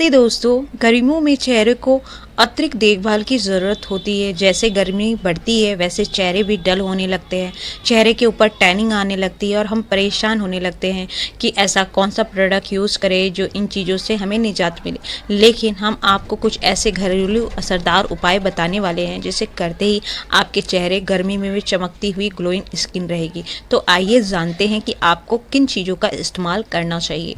नमस्ते दोस्तों। गर्मियों में चेहरे को अतिरिक्त देखभाल की ज़रूरत होती है। जैसे गर्मी बढ़ती है वैसे चेहरे भी डल होने लगते हैं, चेहरे के ऊपर टैनिंग आने लगती है और हम परेशान होने लगते हैं कि ऐसा कौन सा प्रोडक्ट यूज़ करें जो इन चीज़ों से हमें निजात मिले। लेकिन हम आपको कुछ ऐसे घरेलू असरदार उपाय बताने वाले हैं जिसे करते ही आपके चेहरे गर्मी में भी चमकती हुई ग्लोइंग स्किन रहेगी। तो आइए जानते हैं कि आपको किन चीज़ों का इस्तेमाल करना चाहिए।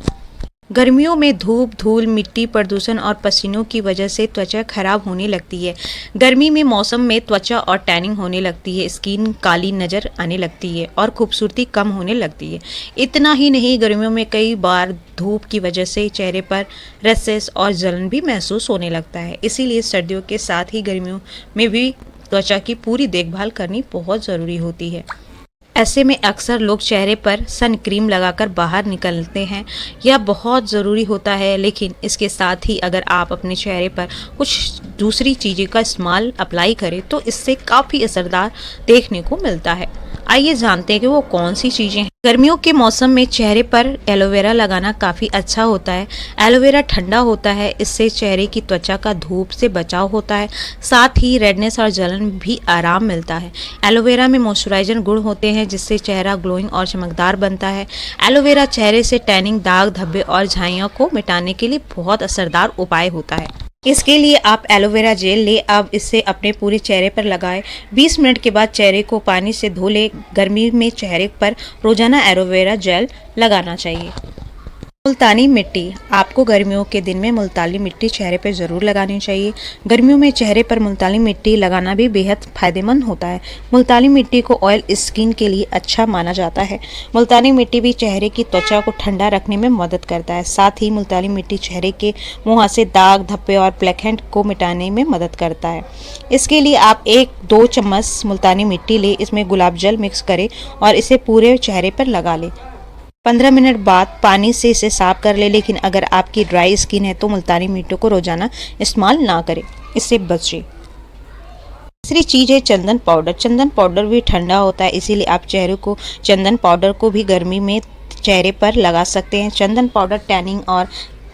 गर्मियों में धूप, धूल, मिट्टी, प्रदूषण और पसीनों की वजह से त्वचा खराब होने लगती है। गर्मी में मौसम में त्वचा और टैनिंग होने लगती है, स्किन काली नज़र आने लगती है और खूबसूरती कम होने लगती है। इतना ही नहीं, गर्मियों में कई बार धूप की वजह से चेहरे पर रैशेस और जलन भी महसूस होने लगता है। इसीलिए सर्दियों के साथ ही गर्मियों में भी त्वचा की पूरी देखभाल करनी बहुत ज़रूरी होती है। ऐसे में अक्सर लोग चेहरे पर सन क्रीम लगाकर बाहर निकलते हैं। यह बहुत ज़रूरी होता है, लेकिन इसके साथ ही अगर आप अपने चेहरे पर कुछ दूसरी चीज़ें का इस्तेमाल अप्लाई करें तो इससे काफ़ी असरदार देखने को मिलता है। आइए जानते हैं कि वो कौन सी चीज़ें हैं। गर्मियों के मौसम में चेहरे पर एलोवेरा लगाना काफ़ी अच्छा होता है। एलोवेरा ठंडा होता है, इससे चेहरे की त्वचा का धूप से बचाव होता है, साथ ही रेडनेस और जलन भी आराम मिलता है। एलोवेरा में मॉइस्चराइजर गुण होते हैं जिससे चेहरा ग्लोइंग और चमकदार बनता है। एलोवेरा चेहरे से टैनिंग, दाग धब्बे और झाइयों को मिटाने के लिए बहुत असरदार उपाय होता है। इसके लिए आप एलोवेरा जेल ले, अब इसे अपने पूरे चेहरे पर लगाएं। 20 मिनट के बाद चेहरे को पानी से धो लें। गर्मी में चेहरे पर रोजाना एलोवेरा जेल लगाना चाहिए। मुल्तानी मिट्टी, आपको गर्मियों के दिन में मुल्तानी मिट्टी चेहरे पर ज़रूर लगानी चाहिए। गर्मियों में चेहरे पर मुल्तानी मिट्टी लगाना भी बेहद फ़ायदेमंद होता है। मुल्तानी मिट्टी को ऑयल स्किन के लिए अच्छा माना जाता है। मुल्तानी मिट्टी भी चेहरे की त्वचा को ठंडा रखने में मदद करता है। साथ ही मुल्तानी मिट्टी चेहरे के मुहासे, दाग धब्बे और ब्लैकहेड को मिटाने में मदद करता है। इसके लिए आप 1-2 चम्मच मुल्तानी मिट्टी ले, इसमें गुलाब जल मिक्स करें और इसे पूरे चेहरे पर लगा लें। 15 मिनट बाद पानी से इसे साफ कर ले, लेकिन अगर आपकी ड्राई स्किन है तो मुल्तानी मिट्टी को रोजाना इस्तेमाल ना करें, इससे बचें। तीसरी चीज़ है चंदन पाउडर। चंदन पाउडर भी ठंडा होता है, इसीलिए आप चेहरे को चंदन पाउडर को भी गर्मी में चेहरे पर लगा सकते हैं। चंदन पाउडर टैनिंग और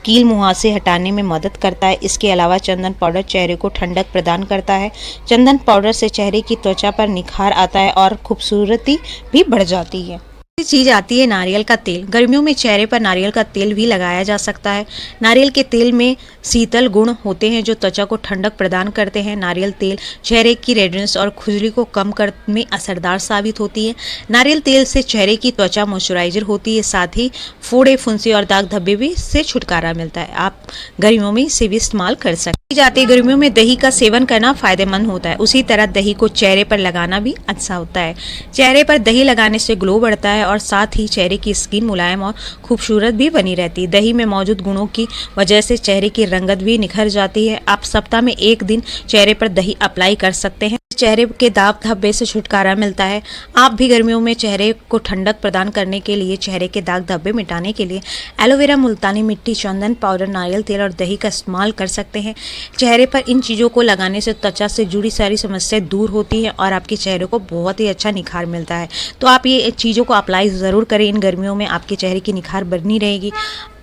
कील मुहासे हटाने में मदद करता है। इसके अलावा चंदन पाउडर चेहरे को ठंडक प्रदान करता है। चंदन पाउडर से चेहरे की त्वचा पर निखार आता है और खूबसूरती भी बढ़ जाती है। चीज़ आती है नारियल का तेल। गर्मियों में चेहरे पर नारियल का तेल भी लगाया जा सकता है। नारियल के तेल में शीतल गुण होते हैं जो त्वचा को ठंडक प्रदान करते हैं। नारियल तेल चेहरे की रेडनेस और खुजली को कम करने में असरदार साबित होती है। नारियल तेल से चेहरे की त्वचा मॉइस्चराइजर होती है, साथ ही फोड़े, फुंसी और दाग धब्बे भी से छुटकारा मिलता है। आप गर्मियों में इसे भी इस्तेमाल कर सकते जाते हैं। गर्मियों में दही का सेवन करना फायदेमंद होता है, उसी तरह दही को चेहरे पर लगाना भी अच्छा होता है। चेहरे पर दही लगाने से ग्लो बढ़ता है और साथ ही चेहरे की स्किन मुलायम और खूबसूरत भी बनी रहती है। दही में मौजूद गुणों की वजह से चेहरे की रंगत भी निखर जाती है। आप सप्ताह में 1 दिन चेहरे पर दही अप्लाई कर सकते हैं। चेहरे के दाग धब्बे से छुटकारा मिलता है। आप भी गर्मियों में चेहरे को ठंडक प्रदान करने के लिए, चेहरे के दाग धब्बे मिटाने के लिए एलोवेरा, मुल्तानी मिट्टी, चंदन पाउडर, नारियल तेल और दही का इस्तेमाल कर सकते हैं। चेहरे पर इन चीज़ों को लगाने से त्वचा से जुड़ी सारी समस्याएं दूर होती हैं और आपके चेहरे को बहुत ही अच्छा निखार मिलता है। तो आप ये चीज़ों को अप्लाई ज़रूर करें। इन गर्मियों में आपके चेहरे की निखार बनी रहेगी।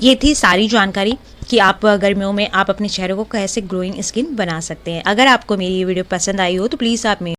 ये थी सारी जानकारी कि आप गर्मियों में आप अपने चेहरे को कैसे ग्लोइंग स्किन बना सकते हैं। अगर आपको मेरी ये वीडियो पसंद आई हो तो प्लीज़ आप मेरे